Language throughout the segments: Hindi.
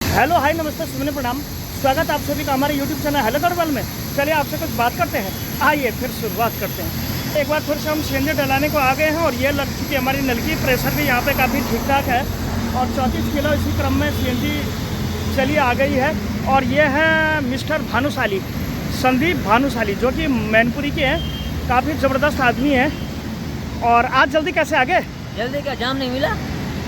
हेलो हाय नमस्ते सुमने प्रणाम। स्वागत आप सभी का हमारे यूट्यूब चैनल हेलो गढ़वाल में। चलिए आपसे कुछ बात करते हैं। आइए फिर शुरुआत करते हैं। एक बार फिर से हम सीएनजी डलाने को आ गए हैं और ये लग चुकी हमारी नलकी। प्रेशर भी यहाँ पे काफ़ी ठीक ठाक है और 34 किलो इसी क्रम में सीएनजी चली आ गई है। और ये है मिस्टर भानुशाली, संदीप भानुशाली, जो कि मैनपुरी के हैं। काफ़ी ज़बरदस्त आदमी है। और आज जल्दी कैसे आ गए? जल्दी क्या, जाम नहीं मिला?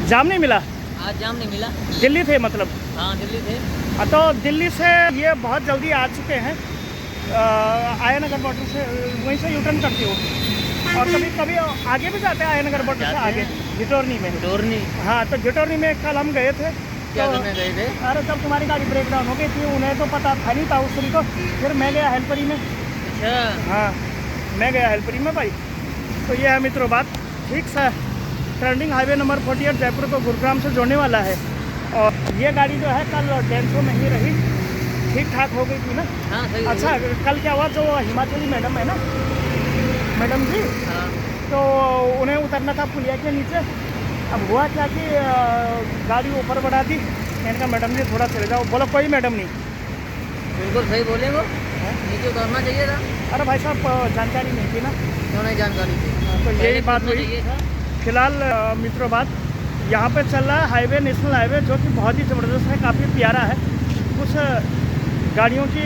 जाम नहीं मिला? आज जाम नहीं मिला। दिल्ली थे मतलब? हाँ दिल्ली थे। तो दिल्ली से ये बहुत जल्दी आ चुके हैं। आया नगर बॉर्डर से वहीं से यूटर्न करती हो और कभी कभी आगे भी जाते हैं आया नगर बॉर्डर से आगे जिटोरनी में। जिटोरनी? हाँ, तो जिटोरनी में कल हम गए थे। क्या तो करने गए थे? अरे तब तुम्हारी गाड़ी ब्रेक डाउन हो गई थी, उन्हें तो पता था नहीं था उस दिन को। फिर मैं गया हेल्परी में। अच्छा। हाँ, मैं गया हेल्परी में भाई। तो ये है मित्रों बात। ठीक सा ट्रेंडिंग हाईवे नंबर 48 जयपुर को गुरुग्राम से जोड़ने वाला है। और ये गाड़ी जो है कल डेंसो में ही रही, ठीक ठाक हो गई थी ना? हाँ सही। अच्छा, कल क्या हुआ, जो हिमाचली मैडम है ना, मैडम जी, हाँ। तो उन्हें उतरना था पुलिया के नीचे। अब हुआ क्या कि गाड़ी ऊपर बढ़ा दी। मैंने कहा मैडम जी थोड़ा चले जाओ। बोला कोई मैडम नहीं। बिल्कुल सही बोले वो, नीचे उतरना चाहिए था। अरे भाई साहब जानकारी नहीं थी ना, क्यों नहीं जानकारी थी? तो यही बात हुई। फिलहाल मित्रों बात यहाँ पे चल रहा है हाईवे, नेशनल हाईवे, जो कि बहुत ही ज़बरदस्त है, काफ़ी प्यारा है। कुछ गाड़ियों की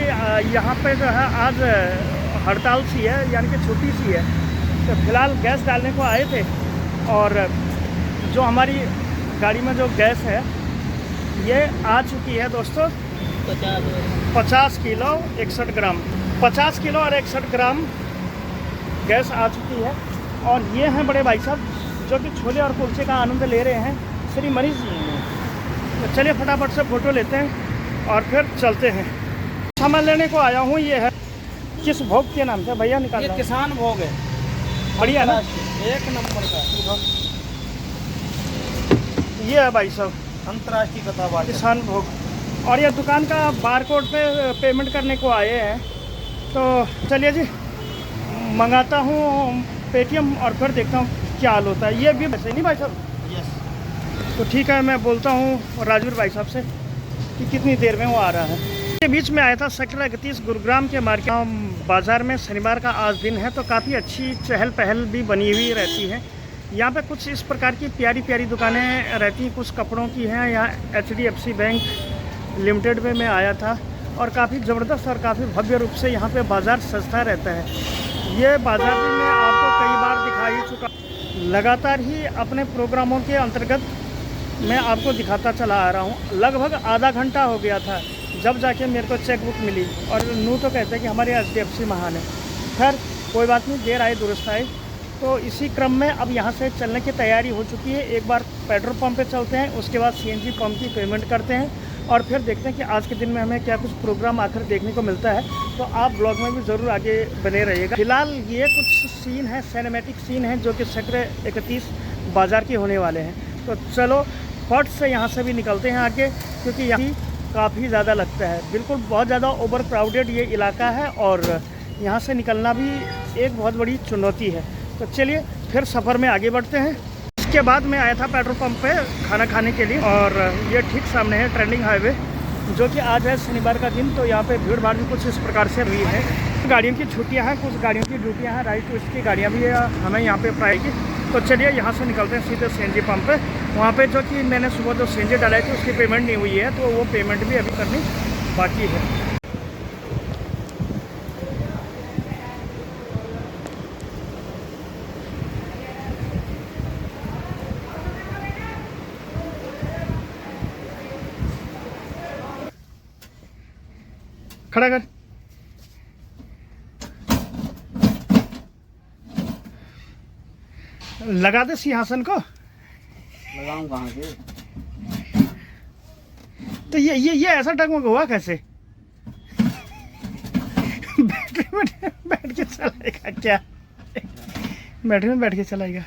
यहाँ पे जो है आज हड़ताल सी है, यानी कि छुट्टी सी है। तो फिलहाल गैस डालने को आए थे और जो हमारी गाड़ी में जो गैस है ये आ चुकी है दोस्तों 50 किलो 61 ग्राम। 50 किलो और 61 ग्राम गैस आ चुकी है। और ये हैं बड़े भाई साहब जो कि छोले और कुलचे का आनंद ले रहे हैं, श्री मनीष जी। तो चलिए फटाफट से फ़ोटो लेते हैं और फिर चलते हैं। सामान लेने को आया हूँ। ये है किस भोग के नाम से भैया निकाल? ये किसान भोग है, बढ़िया ना, एक नंबर का। ये है भाई साहब अंतर्राष्ट्रीय कथा किसान भोग। और ये दुकान का बारकोड पे पेमेंट करने को आए हैं। तो चलिए जी मंगाता हूँ पेटीएम और फिर देखता हूँ क्या हाल होता है। ये भी वैसे नहीं भाई साहब? यस। तो ठीक है, मैं बोलता हूँ राजवीर भाई साहब से कि कितनी देर में वो आ रहा है। के बीच में आया था सेक्टर 31 गुरुग्राम के मार्केट बाज़ार में। शनिवार का आज दिन है तो काफ़ी अच्छी चहल पहल भी बनी हुई रहती है। यहाँ पे कुछ इस प्रकार की प्यारी प्यारी दुकानें रहती हैं। कुछ कपड़ों की हैं। यहाँ HDFC बैंक लिमिटेड में मैं आया था और काफ़ी ज़बरदस्त और काफ़ी भव्य रूप से यहाँ पे बाज़ार सजता रहता है। ये बाज़ार भी मैं आपको कई बार दिखा ही चुका। लगातार ही अपने प्रोग्रामों के अंतर्गत मैं आपको दिखाता चला आ रहा हूँ। लगभग आधा घंटा हो गया था जब जाके मेरे को चेक बुक मिली। और नू तो कहते हैं कि हमारे HDFC महान है। खैर कोई बात नहीं, देर आए दुरुस्त आए। तो इसी क्रम में अब यहाँ से चलने की तैयारी हो चुकी है। एक बार पेट्रोल पंप पे चलते हैं, उसके बाद CNG पंप की पेमेंट करते हैं और फिर देखते हैं कि आज के दिन में हमें क्या कुछ प्रोग्राम आखिर देखने को मिलता है। तो आप ब्लॉग में भी ज़रूर आगे बने रहिएगा। फिलहाल ये कुछ सीन है, सिनेमैटिक सीन है, जो कि सेक्टर 31 बाज़ार के होने वाले हैं। तो चलो फट से यहाँ से भी निकलते हैं आगे, क्योंकि यहाँ काफ़ी ज़्यादा लगता है। बिल्कुल बहुत ज़्यादा ओवर क्राउडेड ये इलाका है और यहाँ से निकलना भी एक बहुत बड़ी चुनौती है। तो चलिए फिर सफ़र में आगे बढ़ते हैं। इसके बाद मैं आया था पेट्रोल पंप पे खाना खाने के लिए और ये ठीक सामने है ट्रेंडिंग हाईवे, जो कि आज है शनिवार का दिन। तो यहाँ पे भीड़ भाड़ भी कुछ इस प्रकार से हुई है। गाड़ियों की छुट्टियाँ हैं, कुछ गाड़ियों की ड्यूटियाँ हैं, राइट ट्विस्ट की गाड़ियाँ भी हमें यहाँ पे पाएगी। तो चलिए यहाँ से निकलते हैं सीधे CNG पंप पे। वहाँ पे जो कि मैंने सुबह जो CNG डालाई थी उसकी पेमेंट नहीं हुई है, तो वो पेमेंट भी अभी करनी बाकी है। खड़ा कर। लगा दे सिंहासन को। लगाऊं कहाँ से? तो ये ऐसा टकमक हुआ कैसे? बैटरी में बैठ के चलाएगा क्या? बैटरी में बैठ के चलाएगा।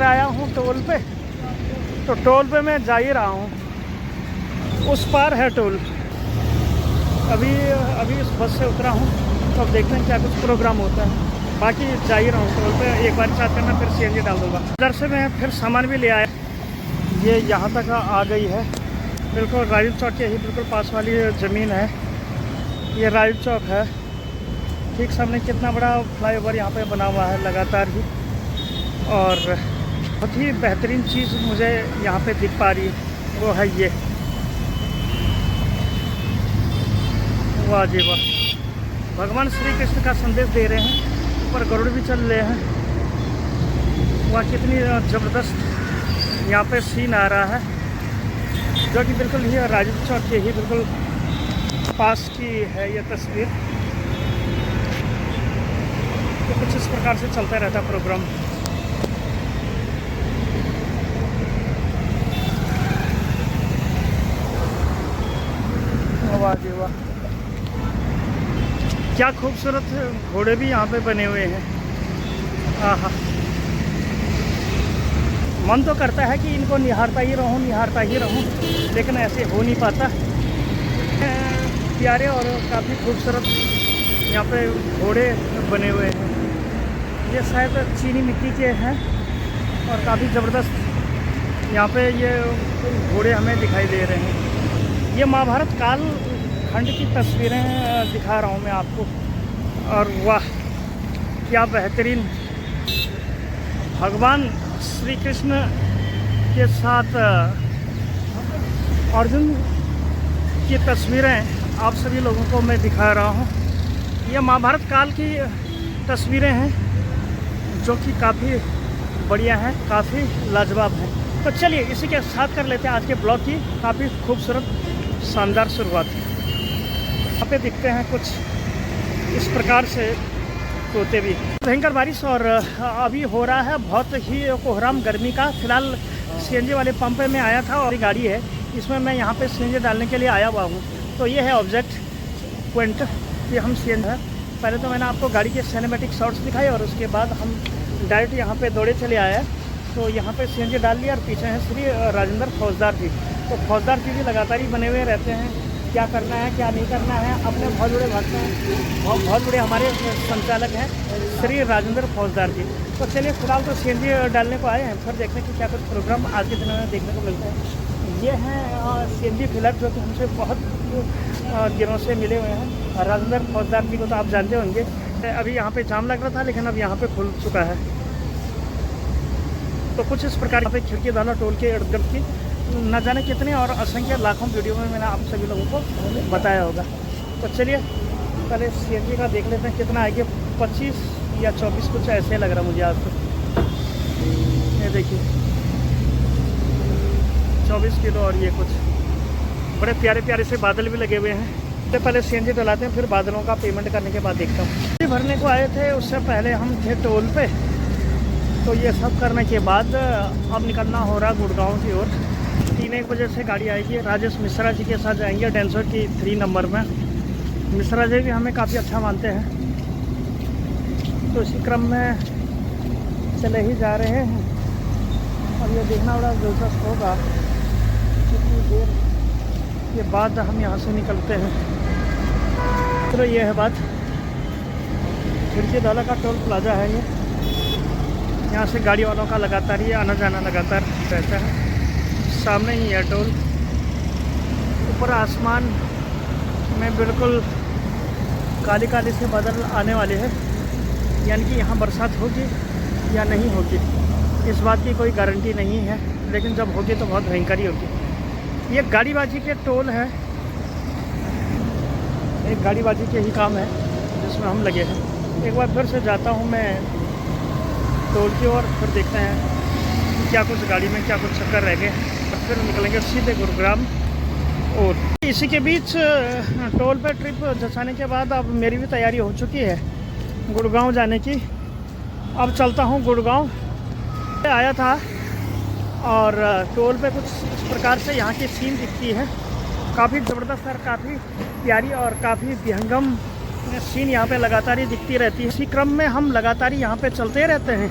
अंदर आया हूँ टोल पे, तो टोल पे मैं जा ही रहा हूँ, उस पार है टोल। अभी इस बस से उतरा हूँ, तो अब देखते हैं क्या कुछ प्रोग्राम होता है। बाकी जा ही रहा हूँ टोल पे, एक बार चार्ज करना फिर सीएनजी डाल दूँगा। उधर से मैं फिर सामान भी ले आया, ये यहाँ तक आ गई है। बिल्कुल राजीव चौक के ही बिल्कुल पास वाली ज़मीन है, ये राजीव चौक है। ठीक सामने कितना बड़ा फ्लाईओवर यहाँ पे बना हुआ है लगातार ही, और बहुत ही बेहतरीन चीज़ मुझे यहाँ पे दिख पा रही है, वो है ये, वाह जी वाह, भगवान श्री कृष्ण का संदेश दे रहे हैं, ऊपर गरुड़ भी चल रहे हैं। वाह कितनी ज़बरदस्त यहाँ पे सीन आ रहा है, जो कि बिल्कुल ही राजीव चौक के ही बिल्कुल पास की है ये तस्वीर। तो कुछ इस प्रकार से चलता रहता है प्रोग्राम। वाह जी वाह, क्या खूबसूरत घोड़े भी यहाँ पे बने हुए हैं। आहा, मन तो करता है कि इनको निहारता ही रहूं, लेकिन ऐसे हो नहीं पाता। प्यारे और काफ़ी खूबसूरत यहाँ पे घोड़े बने हुए हैं, ये शायद चीनी मिट्टी के हैं और काफ़ी ज़बरदस्त यहाँ पे ये घोड़े हमें दिखाई दे रहे हैं। ये महाभारत काल खंड की तस्वीरें दिखा रहा हूँ मैं आपको, और वाह क्या बेहतरीन, भगवान श्री कृष्ण के साथ अर्जुन की तस्वीरें आप सभी लोगों को मैं दिखा रहा हूँ। ये महाभारत काल की तस्वीरें हैं जो कि काफ़ी बढ़िया हैं, काफ़ी लाजवाब हैं। तो चलिए इसी के साथ कर लेते हैं आज के ब्लॉग की काफ़ी खूबसूरत शानदार शुरुआत। यहाँ पे दिखते हैं कुछ इस प्रकार से तोते भी। भयंकर बारिश और अभी हो रहा है बहुत ही कोहराम गर्मी का। फिलहाल सीएनजी वाले पंप में आया था और गाड़ी है, इसमें मैं यहाँ पे सीएनजी डालने के लिए आया हुआ हूँ। तो ये है ऑब्जेक्ट पॉइंट, ये हम सीएनजी है। पहले तो मैंने आपको गाड़ी के सिनेमैटिक शॉट्स दिखाए और उसके बाद हम डायरेक्ट यहाँ पे दौड़े चले आए। तो यहाँ पे सीएनजी डाल लिया और पीछे है श्री राजेंद्र फौजदार जी। तो फौजदार जी भी लगातार ही बने हुए रहते हैं, क्या करना है क्या नहीं करना है, अपने बहुत बड़े भक्त हैं, बहुत बड़े हमारे संचालक हैं श्री राजेंद्र फौजदार जी। तो चलिए फिलहाल तो सीएनजी डालने को आए हैं, फिर देखते हैं कि क्या कुछ प्रोग्राम आज के दिनों में देखने को मिलता है। ये हैं सीएनजी फिलर जो कि हमसे बहुत दिनों से मिले हुए हैं। राजेंद्र फौजदार जी को तो आप जानते होंगे। अभी यहाँ पे जाम लग रहा था लेकिन अब यहाँ पे खुल चुका है। तो कुछ इस प्रकार यहाँ पे खिड़की दाला टोल के इर्द गिर्द की न जाने कितने और असंख्य लाखों वीडियो में मैंने आप सभी लोगों को बताया होगा। तो चलिए पहले सीएनजी का देख लेते हैं कितना आएगा, 25 या 24 कुछ ऐसे लग रहा मुझे आज तो। ये देखिए 24 किलो और ये कुछ बड़े प्यारे प्यारे से बादल भी लगे हुए हैं। तो पहले सीएनजी डलाते हैं, फिर बादलों का पेमेंट करने के बाद देखता हूँ। भरने को आए थे, उससे पहले हम थे टोल पे। तो ये सब करने के बाद अब निकलना हो रहा गुड़गांव की ओर। 3-1 बजे से गाड़ी आएगी। राजेश मिश्रा जी के साथ जाएंगे डेंसर की 3 नंबर में। मिश्रा जी भी हमें काफ़ी अच्छा मानते हैं, तो इसी क्रम में चले ही जा रहे हैं। और ये देखना बड़ा दिलचस्प होगा कितनी देर के बाद हम यहाँ से निकलते हैं। चलो ये है बात, खिड़की दाला का टोल प्लाजा है ये। यहाँ से गाड़ी वालों का लगातार ही आना जाना लगातार रहता है। सामने ही है टोल। ऊपर आसमान में बिल्कुल काली काली से बादल आने वाले हैं, यानी कि यहाँ बरसात होगी या नहीं होगी इस बात की कोई गारंटी नहीं है, लेकिन जब होगी तो बहुत भयंकर ही होगी। ये गाड़ीबाजी के टोल है, एक गाड़ीबाजी के ही काम है जिसमें हम लगे हैं। एक बार फिर से जाता हूँ मैं टोल की ओर, फिर देखते हैं क्या कुछ गाड़ी में क्या कुछ चक्कर रह गए, और फिर निकलेंगे सीधे गुरुग्राम। और इसी के बीच टोल पे ट्रिप जचाने के बाद अब मेरी भी तैयारी हो चुकी है गुड़गांव जाने की। अब चलता हूँ गुड़गांव। आया था और टोल पे कुछ इस प्रकार से यहाँ की सीन दिखती है, काफ़ी ज़बरदस्त और काफ़ी प्यारी और काफ़ी विहंगम सीन यहाँ पे लगातार ही दिखती रहती है। इसी क्रम में हम लगातार ही यहाँ पे चलते रहते हैं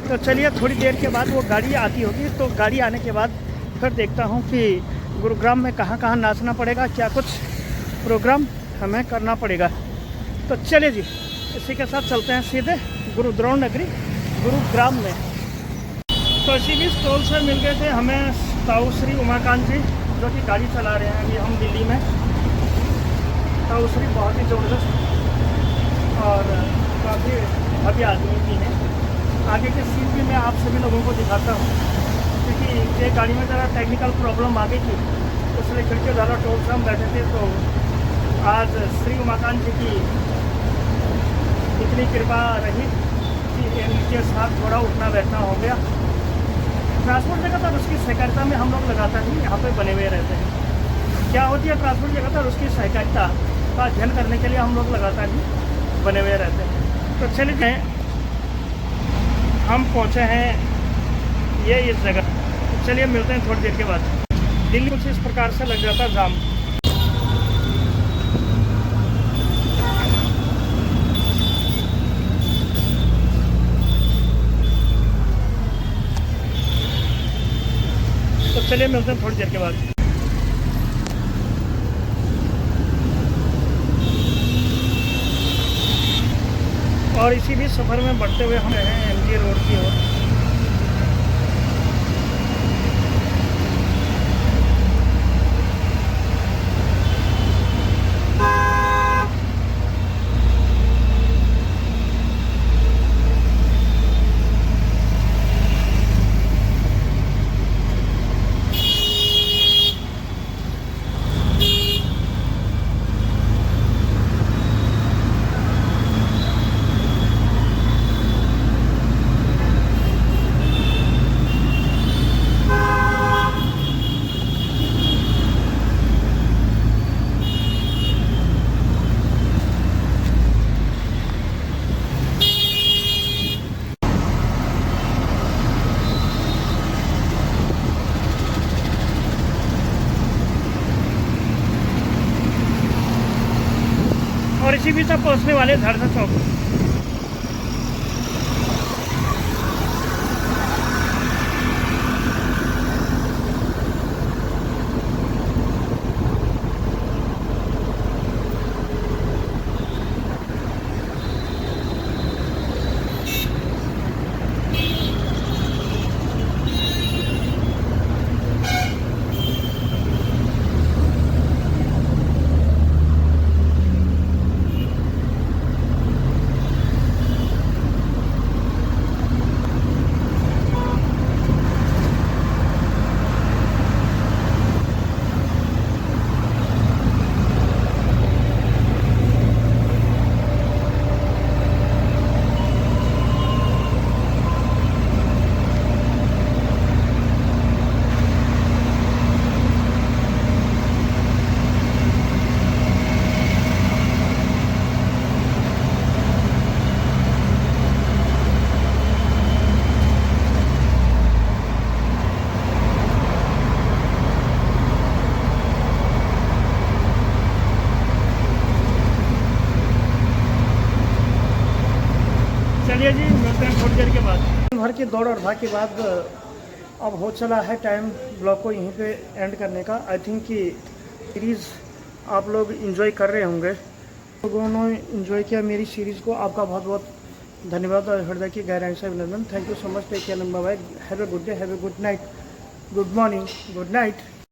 तो चलिए थोड़ी देर के बाद वो गाड़ी आती होगी, तो गाड़ी आने के बाद फिर देखता हूँ कि गुरुग्राम में कहाँ कहाँ नाचना पड़ेगा, क्या कुछ प्रोग्राम हमें करना पड़ेगा। तो चलिए जी, इसी के साथ चलते हैं सीधे गुरुद्रोण नगरी गुरुग्राम में। तो इसी बीच टोल से मिल गए थे हमें ताऊ श्री उमाकांत जी, जो कि गाड़ी चला रहे हैं अभी हम दिल्ली में। ताऊ श्री बहुत ही ज़बरदस्त और काफ़ी भव्य आदमी भी हैं। आगे के सीट भी मैं आप सभी लोगों को दिखाता हूँ, क्योंकि एक गाड़ी में ज़रा टेक्निकल प्रॉब्लम आ गई थी, इसलिए खिड़की ज़्यादा टोल से हम बैठे थे। तो आज श्री उमाकांत जी की इतनी कृपा रही कि इनके साथ थोड़ा उठना बैठना हो गया। ट्रांसपोर्ट जगह तो उसकी सहकारिता में हम लोग लगातार ही यहाँ पे बने हुए रहते हैं। क्या होती है ट्रांसपोर्ट जगह तो उसकी सहकारिता का अध्ययन करने के लिए हम लोग लगातार ही बने हुए रहते हैं। तो चलिए हम पहुँचे हैं ये इस जगह। तो चलिए मिलते हैं थोड़ी देर के बाद। दिल्ली कुछ इस प्रकार से लग जाता है जाम। तो चलिए मिलते हैं थोड़ी देर के बाद। और इसी भी सफ़र में बढ़ते हुए हम हैं एमजी रोड की ओर। और इसी बीच आप पहुँचने वाले धरसा चौक। चलिए जी मिलते हैं थोड़ी देर के बाद। दिन भर की दौड़ और भाग के बाद अब हो चला है टाइम ब्लॉग को यहीं पे एंड करने का। आई थिंक कि सीरीज़ आप लोग एंजॉय कर रहे होंगे। लोगों ने एंजॉय किया मेरी सीरीज़ को, आपका बहुत बहुत धन्यवाद और हृदय की गहराई से अभिनंदन। Thank you so much. Take care, bye bye, have a good day, have a good night, good morning, good night.